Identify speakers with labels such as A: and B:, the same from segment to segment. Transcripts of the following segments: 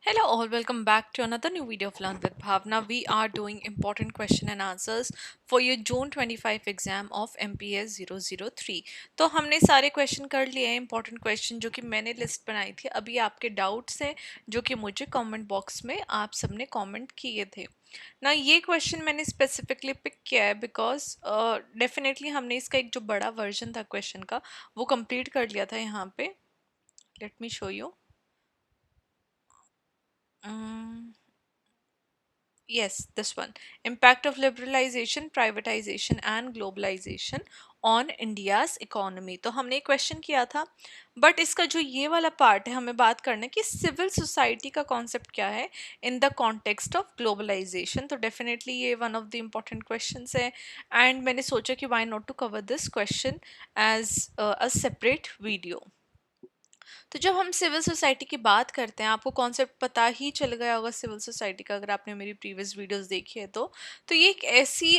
A: Hello all, welcome back to another new video of Learn with Bhavna. We are doing important question and answers for your June 25 exam of MPS 003. तो हमने सारे question कर लिए हैं, important question जो कि मैंने list बनाई थी. अभी आपके डाउट्स हैं जो कि मुझे कमेंट बॉक्स में आप सबने कमेंट किए थे ना. ये क्वेश्चन मैंने स्पेसिफिकली पिक किया है बिकॉज डेफिनेटली हमने इसका एक जो बड़ा वर्जन था क्वेश्चन का वो कंप्लीट कर लिया था यहाँ पे. Let me show you. Yes, this one. Impact of liberalization, privatization and globalization on India's economy. तो हमने एक क्वेश्चन किया था बट इसका जो ये वाला पार्ट है हमें बात करना है कि सिविल सोसाइटी का कॉन्सेप्ट क्या है in the context of globalisation. तो डेफिनेटली ये one of the important questions है एंड मैंने सोचा कि why not to cover this question as a separate video. तो जब हम सिविल सोसाइटी की बात करते हैं आपको कॉन्सेप्ट पता ही चल गया होगा सिविल सोसाइटी का अगर आपने मेरी प्रीवियस वीडियोस देखी है तो ये एक ऐसी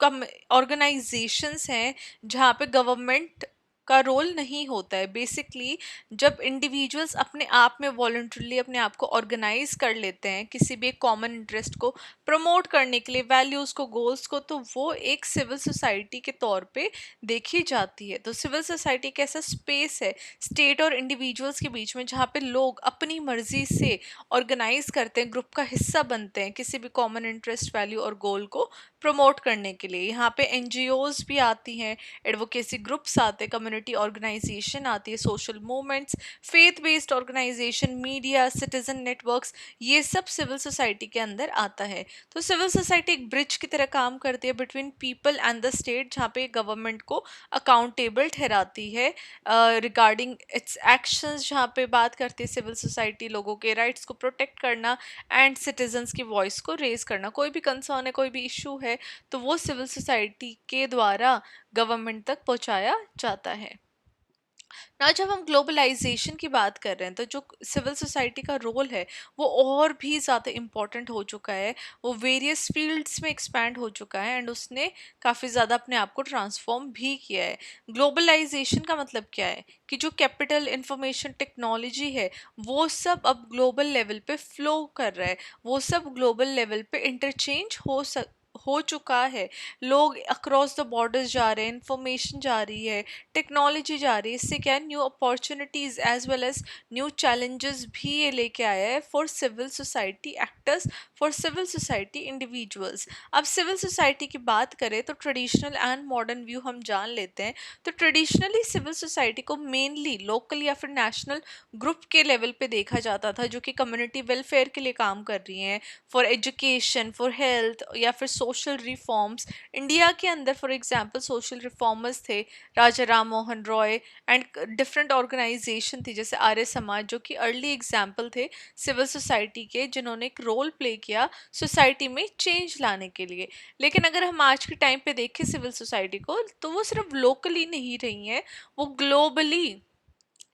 A: कम ऑर्गेनाइजेशंस हैं जहाँ पे गवर्नमेंट का रोल नहीं होता है. बेसिकली जब इंडिविजुअल्स अपने आप में वॉलंटरली अपने आप को ऑर्गेनाइज कर लेते हैं किसी भी एक कॉमन इंटरेस्ट को प्रमोट करने के लिए, वैल्यूज़ को, गोल्स को, तो वो एक सिविल सोसाइटी के तौर पे देखी जाती है. तो सिविल सोसाइटी एक ऐसा स्पेस है स्टेट और इंडिविजुअल्स के बीच में जहाँ पे लोग अपनी मर्जी से ऑर्गेनाइज करते हैं, ग्रुप का हिस्सा बनते हैं किसी भी कॉमन इंटरेस्ट, वैल्यू और गोल को प्रमोट करने के लिए. यहाँ पे एनजीओज भी आती हैं, एडवोकेसी ग्रुप्स आते हैं, कम्युनिटी ऑर्गेनाइजेशन आती है, social movements, faith based organisation, media, citizen networks, ये सब सिविल सोसाइटी के अंदर आता है. तो सिविल सोसाइटी एक ब्रिज की तरह काम करती है between people and the state जहाँ पे गवर्नमेंट को अकाउंटेबल ठहराती है रिगार्डिंग इट्स एक्शंस, जहाँ पे बात करती है सिविल सोसाइटी लोगों के राइट्स को प्रोटेक्ट करना एंड सिटीजन्स की वॉइस को रेज करना. कोई भी कंसर्न है, कोई भी इशू है तो वो सिविल सोसाइटी के द्वारा गवर्नमेंट तक पहुंचाया जाता है ना. जब हम ग्लोबलाइजेशन की बात कर रहे हैं तो जो सिविल सोसाइटी का रोल है वो और भी ज़्यादा इम्पॉर्टेंट हो चुका है. वो वेरियस फील्ड्स में एक्सपैंड हो चुका है एंड उसने काफ़ी ज़्यादा अपने आप को ट्रांसफॉर्म भी किया है. ग्लोबलाइजेशन का मतलब क्या है कि जो कैपिटल, इंफॉर्मेशन टेक्नोलॉजी है वो सब अब ग्लोबल लेवल पे फ्लो कर रहा है, वो सब ग्लोबल लेवल पे इंटरचेंज हो चुका है. लोग अक्रॉस द बॉर्डर्स जा रहे हैं, इंफॉर्मेशन जा रही है, टेक्नोलॉजी जा रही है. इससे क्या है, new opportunities as well as new challenges भी ये लेके आया है for civil society actors, for civil society individuals. अब सिविल सोसाइटी की बात करें तो ट्रेडिशनल एंड मॉडर्न व्यू हम जान लेते हैं. तो ट्रेडिशनली सिविल सोसाइटी को मेनली लोकल या फिर नेशनल ग्रुप के लेवल पे देखा जाता था जो कि कम्युनिटी वेलफेयर के लिए काम कर रही हैं, फॉर एजुकेशन, फॉर हेल्थ या फिर सोशल रिफॉर्म्स. इंडिया के अंदर फॉर एग्जांपल सोशल रिफॉर्मर्स थे, Raja Ram Mohan Roy and different organization थी जैसे आर्य समाज जो कि अर्ली एग्जाम्पल थे सिविल सोसाइटी के जिन्होंने एक रोल प्ले किया सोसाइटी में चेंज लाने के लिए. लेकिन अगर हम आज के टाइम पे देखें सिविल सोसाइटी को तो वो सिर्फ लोकली नहीं रही हैं, वो ग्लोबली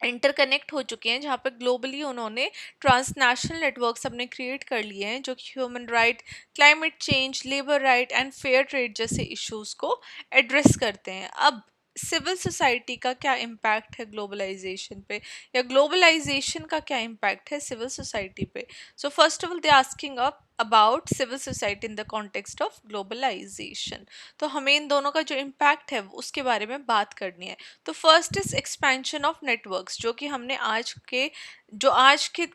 A: इंटरकनेक्ट हो चुके हैं जहाँ पे ग्लोबली उन्होंने ट्रांसनेशनल नेटवर्क्स अपने क्रिएट कर लिए हैं जो कि human right, climate change, labour right and fair trade जैसे इश्यूज को एड्रेस करते हैं. अब सिविल सोसाइटी का क्या इम्पैक्ट है ग्लोबलाइजेशन पे या ग्लोबलाइजेशन का क्या इम्पैक्ट है सिविल सोसाइटी पे. So first of all they asking up about civil society in the context of globalisation. तो हमें इन दोनों का जो इम्पैक्ट है उसके बारे में बात करनी है. तो first is expansion of networks जो कि हमने आज के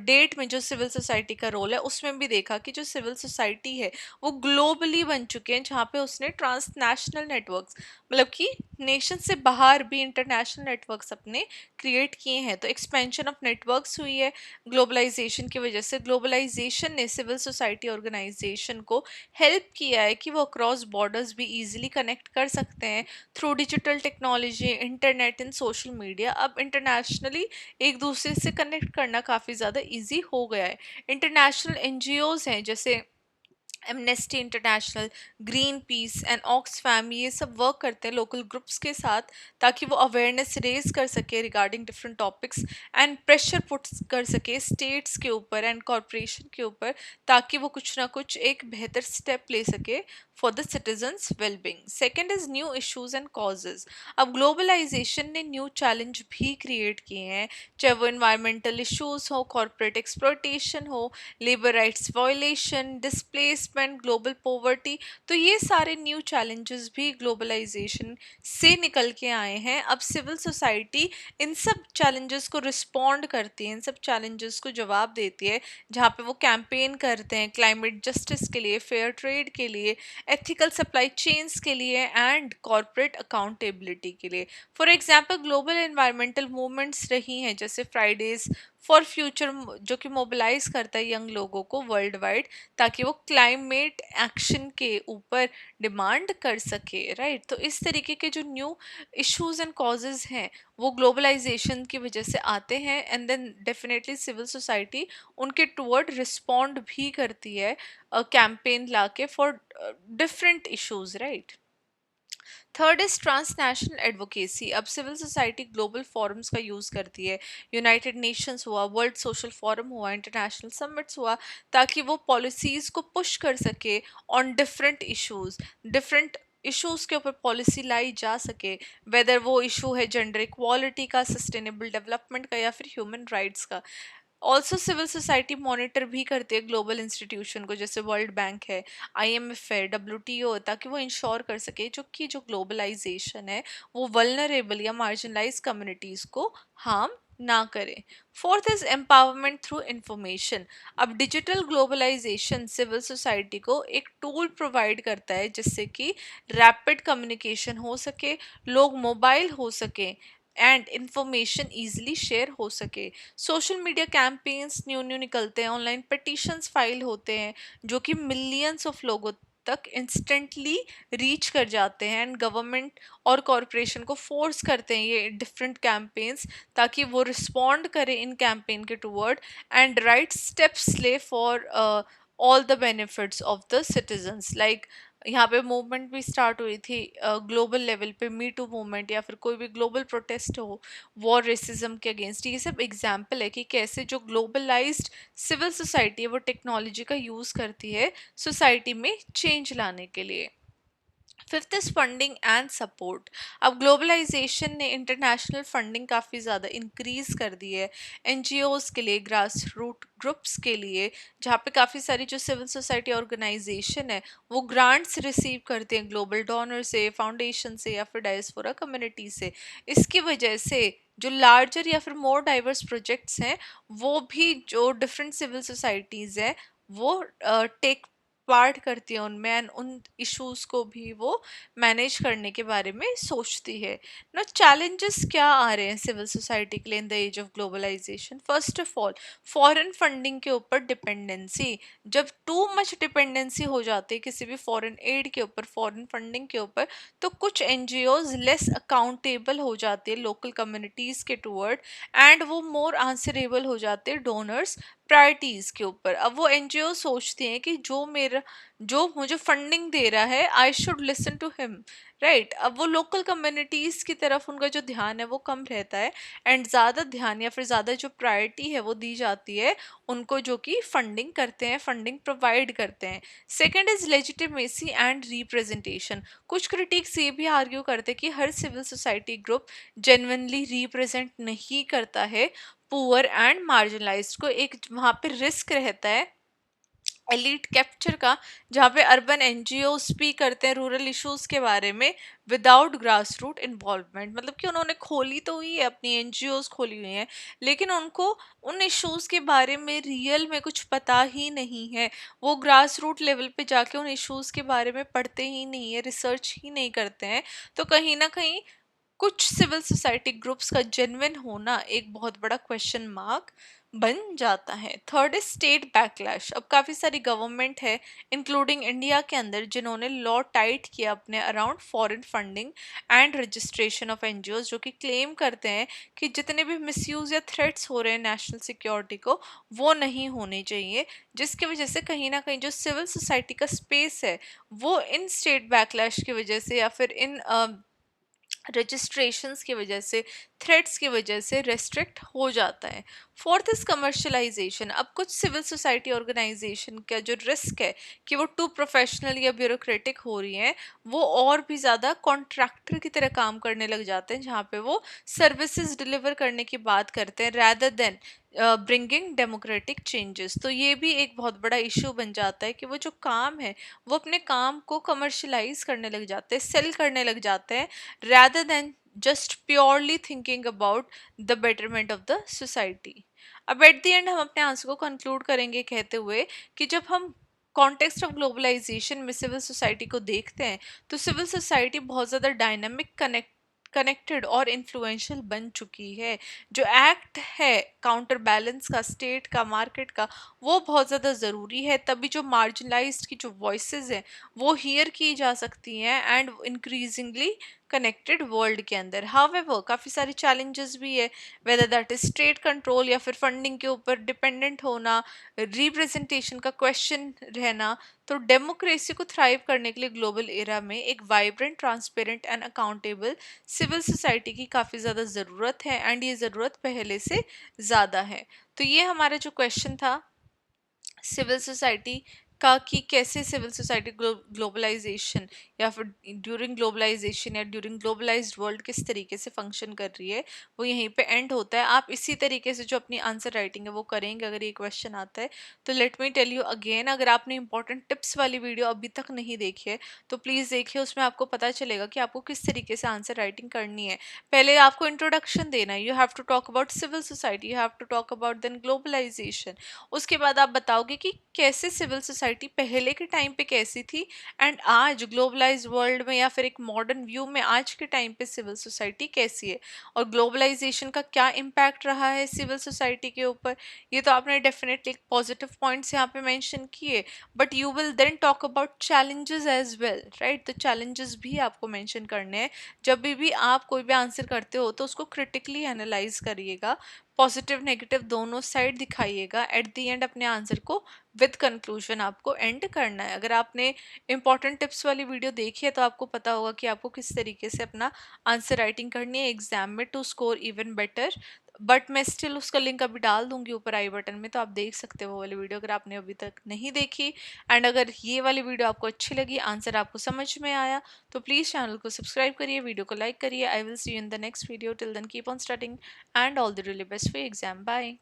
A: डेट में जो सिविल सोसाइटी का रोल है उसमें भी देखा कि जो सिविल सोसाइटी है वो ग्लोबली बन चुके हैं जहाँ पे उसने ट्रांसनेशनल नेटवर्क्स मतलब कि नेशन से बाहर भी इंटरनेशनल नेटवर्क्स अपने क्रिएट किए हैं. तो एक्सपेंशन ऑफ नेटवर्क्स हुई है ग्लोबलाइजेशन की वजह से. ग्लोबलाइजेशन ने सिविल सोसाइटी ऑर्गेनाइजेशन को हेल्प किया है कि वो अक्रॉस बॉर्डर्स भी ईजिली कनेक्ट कर सकते हैं through digital technology, internet and social media. अब इंटरनेशनली एक दूसरे से कनेक्ट करना काफ़ी ज़्यादा इजी हो गया है. इंटरनेशनल एनजीओज हैं जैसे amnesty international, green peas and Oxfam ये सब वर्क करते हैं लोकल ग्रुप्स के साथ, ताकि वो अवेयरनेस रेज कर सके regarding different topics and pressure put कर सके स्टेट्स के ऊपर एंड कॉरपोरेशन के ऊपर, ताकि वो कुछ ना कुछ एक बेहतर स्टेप ले सके for the citizens wellbeing. Second is new issues and causes. अब ग्लोबलाइजेशन ने न्यू चैलेंज भी क्रिएट किए हैं, चाहे वो इन्वायरमेंटल इश्यूज हो, कॉरपोरेट एक्सप्लॉयटेशन हो, labour rights violation, displacement, global poverty. तो ये सारे न्यू चैलेंजेस भी ग्लोबलाइजेशन से निकल के आए हैं। अब सिविल सोसाइटी इन सब चैलेंजेस को रिस्पॉन्ड करती है, इन सब चैलेंजेस को जवाब देती है, जहाँ पे वो कैंपेन करते हैं क्लाइमेट जस्टिस के लिए, फेयर ट्रेड के लिए, एथिकल सप्लाई चेन्स के लिए एंड कॉरपोरेट अकाउंटेबिलिटी के लिए। For example global environmental movements रही हैं, जैसे फ्राइडेज फॉर फ्यूचर, जो कि मोबिलाइज करता है यंग लोगों को वर्ल्ड वाइड, ताकि वो क्लाइमेट एक्शन के ऊपर डिमांड कर सके, राइट। तो इस तरीके के जो न्यू इश्यूज एंड कॉजेज हैं वो ग्लोबलाइजेशन की वजह से आते हैं, and then definitely civil society उनके टुवर्ड रिस्पॉन्ड भी करती है कैंपेन लाके for different issues, right. Third is transnational advocacy. अब सिविल सोसाइटी ग्लोबल फोरम्स का यूज़ करती है, यूनाइटेड नेशंस हुआ, वर्ल्ड सोशल फोरम हुआ, इंटरनेशनल समिट्स हुआ, ताकि वो पॉलिसीज़ को पुश कर सके on different issues, different issues के ऊपर पॉलिसी लाई जा सके, वेदर वो इशू है जेंडर इक्वालिटी का, सस्टेनेबल डेवलपमेंट का, या फिर ह्यूमन राइट्स का। ऑल्सो सिविल सोसाइटी मॉनिटर भी करती है ग्लोबल इंस्टीट्यूशन को, जैसे वर्ल्ड बैंक है, आईएमएफ है, डब्ल्यूटीओ है, ताकि वो इंश्योर कर सके जो ग्लोबलाइजेशन है वो वल्नरेबल या मार्जिनलाइज कम्युनिटीज़ को हार्म ना करे। Fourth is empowerment through information. अब डिजिटल ग्लोबलाइजेशन सिविल सोसाइटी को एक टूल प्रोवाइड करता है जिससे कि रैपिड कम्युनिकेशन हो सके, लोग मोबाइल हो सके एंड इंफॉर्मेशन ईजिली शेयर हो सके। Social media campaigns new new निकलते हैं, ऑनलाइन पिटिशंस फाइल होते हैं जो कि मिलियंस ऑफ लोगों तक इंस्टेंटली रीच कर जाते हैं, एंड गवर्नमेंट और कॉरपोरेशन को फोर्स करते हैं ये डिफरेंट कैंपेन्स, ताकि वो रिस्पॉन्ड करें इन कैंपेन के टूवर्ड एंड राइट स्टेप्स ले for all the benefits of the citizens. Like यहाँ पे मूवमेंट भी स्टार्ट हुई थी ग्लोबल लेवल पे, मी टू मूवमेंट, या फिर कोई भी ग्लोबल प्रोटेस्ट हो वॉर रेसिज्म के अगेंस्ट। ये सब एग्जाम्पल है कि कैसे जो ग्लोबलाइज्ड सिविल सोसाइटी है वो टेक्नोलॉजी का यूज़ करती है सोसाइटी में चेंज लाने के लिए। Fifth is funding and support. अब ग्लोबलाइजेशन ने इंटरनेशनल फंडिंग काफ़ी ज़्यादा इंक्रीज कर दी है एनजीओज के लिए, ग्रास रूट ग्रुप्स के लिए, जहाँ पे काफ़ी सारी जो सिविल सोसाइटी ऑर्गेनाइजेशन है वो ग्रांट्स रिसीव करते हैं ग्लोबल डोनर से, फाउंडेशन से, या फिर डायस्पोरा कम्युनिटी से। इसकी वजह से जो लार्जर या फिर मोर डाइवर्स प्रोजेक्ट्स हैं वो भी जो डिफरेंट सिविल सोसाइटीज़ हैं वो टेक पार्ट करती है उनमें, एंड उन इश्यूज को भी वो मैनेज करने के बारे में सोचती है ना। चैलेंजेस क्या आ रहे हैं सिविल सोसाइटी के लिए in the age of globalisation? First of all foreign funding के ऊपर डिपेंडेंसी। जब टू मच डिपेंडेंसी हो जाती है किसी भी फॉरेन एड के ऊपर, फॉरेन फंडिंग के ऊपर, तो कुछ एनजीओज लेस अकाउंटेबल हो जाती है लोकल कम्युनिटीज़ के टूवर्ड, एंड वो मोर आंसरेबल हो जाते हैं डोनर्स प्रायोरिटीज़ के ऊपर। अब वो एनजीओ सोचती हैं कि जो मुझे फंडिंग दे रहा है I should listen to him, right. अब वो लोकल कम्युनिटीज़ की तरफ उनका जो ध्यान है वो कम रहता है, एंड ज़्यादा ध्यान या फिर ज़्यादा जो प्रायोरिटी है वो दी जाती है उनको जो कि फंडिंग करते हैं, फंडिंग प्रोवाइड करते हैं। Second is legitimacy and representation. कुछ क्रिटिक्स ये भी आर्ग्यू करते हैं कि हर civil society group genuinely represent नहीं करता है पुअर एंड मार्जिनलाइज्ड को। एक वहाँ पे रिस्क रहता है एलिट कैप्चर का, जहाँ पे अर्बन एनजीओ स्पीक करते हैं रूरल इश्यूज के बारे में विदाउट ग्रास रूट इन्वॉल्वमेंट। मतलब कि उन्होंने खोली तो हुई है, अपनी एनजीओज खोली हुई हैं, लेकिन उनको उन इश्यूज के बारे में रियल में कुछ पता ही नहीं है। वो ग्रास रूट लेवल पे जाके उन इश्यूज के बारे में पढ़ते ही नहीं है, रिसर्च ही नहीं करते हैं। तो कहीं ना कहीं कुछ सिविल सोसाइटी ग्रुप्स का जेन्युइन होना एक बहुत बड़ा क्वेश्चन मार्क बन जाता है। Third is state backlash. अब काफ़ी सारी गवर्नमेंट है इंक्लूडिंग इंडिया के अंदर जिन्होंने लॉ टाइट किया अपने around foreign funding and registration of NGOs, जो कि क्लेम करते हैं कि जितने भी मिसयूज या थ्रेट्स हो रहे हैं नेशनल सिक्योरिटी को वो नहीं होने चाहिए, जिसकी वजह से कहीं ना कहीं जो सिविल सोसाइटी का स्पेस है वो इन स्टेट बैकलैश की वजह से या फिर इन रजिस्ट्रेशंस की वजह से, थ्रेट्स की वजह से रेस्ट्रिक्ट हो जाता है। Fourth is commercialisation. अब कुछ सिविल सोसाइटी ऑर्गेनाइजेशन का जो रिस्क है कि वो टू प्रोफेशनल या ब्यूरोक्रेटिक हो रही हैं, वो और भी ज़्यादा कॉन्ट्रैक्टर की तरह काम करने लग जाते हैं, जहाँ पे वो सर्विसेज डिलीवर करने की बात करते हैं rather than bringing democratic changes. तो ये भी एक बहुत बड़ा इशू बन जाता है कि वो जो काम है वो अपने काम को कमर्शलाइज करने लग जाते हैं, सेल करने लग जाते हैं rather than just purely thinking about the betterment of the society. अब एट द एंड हम अपने आंसर को कंक्लूड करेंगे कहते हुए कि जब हम कॉन्टेक्स्ट ऑफ ग्लोबलाइजेशन में सिविल सोसाइटी को देखते हैं तो सिविल सोसाइटी बहुत ज़्यादा डायनामिक कनेक्टेड और इन्फ्लुएंशियल बन चुकी है। जो एक्ट है काउंटर बैलेंस का, स्टेट का, मार्केट का, वो बहुत ज़्यादा ज़रूरी है, तभी जो मार्जिनलाइज्ड की जो वॉइसेस हैं वो हियर की जा सकती हैं एंड इंक्रीजिंगली कनेक्टेड वर्ल्ड के अंदर। हावेवर काफ़ी सारे चैलेंजेस भी है, whether that is state control या फिर फंडिंग के ऊपर डिपेंडेंट होना, रिप्रेजेंटेशन का क्वेश्चन रहना। तो डेमोक्रेसी को थ्राइव करने के लिए ग्लोबल एरा में एक vibrant, transparent and accountable civil society की काफ़ी ज़्यादा ज़रूरत है एंड ये ज़रूरत पहले से ज़्यादा है। तो ये हमारा जो क्वेश्चन था सिविल सोसाइटी का कि कैसे सिविल सोसाइटी ग्लोबलाइजेशन या फिर ड्यूरिंग ग्लोबलाइजेशन या ड्यूरिंग ग्लोबलाइज्ड वर्ल्ड किस तरीके से फंक्शन कर रही है, वो यहीं पे एंड होता है। आप इसी तरीके से जो अपनी आंसर राइटिंग है वो करेंगे अगर ये क्वेश्चन आता है तो। Let me tell you again, अगर आपने इंपॉर्टेंट टिप्स वाली वीडियो अभी तक नहीं देखी है तो प्लीज़ देखिए, उसमें आपको पता चलेगा कि आपको किस तरीके से आंसर राइटिंग करनी है। पहले आपको इंट्रोडक्शन देना है, you have to talk about civil society, you have to talk about then globalisation. उसके बाद आप बताओगे कि कैसे सिविल सोसाइटी पहले के टाइम पे कैसी थी एंड आज ग्लोबलाइज वर्ल्ड में या फिर एक मॉडर्न व्यू में आज के टाइम पे सिविल सोसाइटी कैसी है, और ग्लोबलाइजेशन का क्या इम्पैक्ट रहा है सिविल सोसाइटी के ऊपर। ये तो आपने डेफिनेटली पॉजिटिव पॉइंट्स यहाँ पे मेंशन किए, but you will then talk about challenges as well, right. तो चैलेंजेस भी आपको मेंशन करने हैं। जब भी आप कोई भी आंसर करते हो तो उसको क्रिटिकली एनालाइज करिएगा, पॉजिटिव नेगेटिव दोनों साइड दिखाइएगा, एट द एंड अपने आंसर को विद कंक्लूजन आपको एंड करना है। अगर आपने इंपॉर्टेंट टिप्स वाली वीडियो देखी है तो आपको पता होगा कि आपको किस तरीके से अपना आंसर राइटिंग करनी है एग्जाम में to score even better. But मैं स्टिल उसका लिंक अभी डाल दूंगी ऊपर आई बटन में, तो आप देख सकते हो वो वाली वीडियो अगर आपने अभी तक नहीं देखी। एंड अगर ये वाली वीडियो आपको अच्छी लगी, आंसर आपको समझ में आया, तो प्लीज़ चैनल को सब्सक्राइब करिए, वीडियो को लाइक करिए। I will see you in the next video. Till then keep on studying and all the really best for exam. Bye.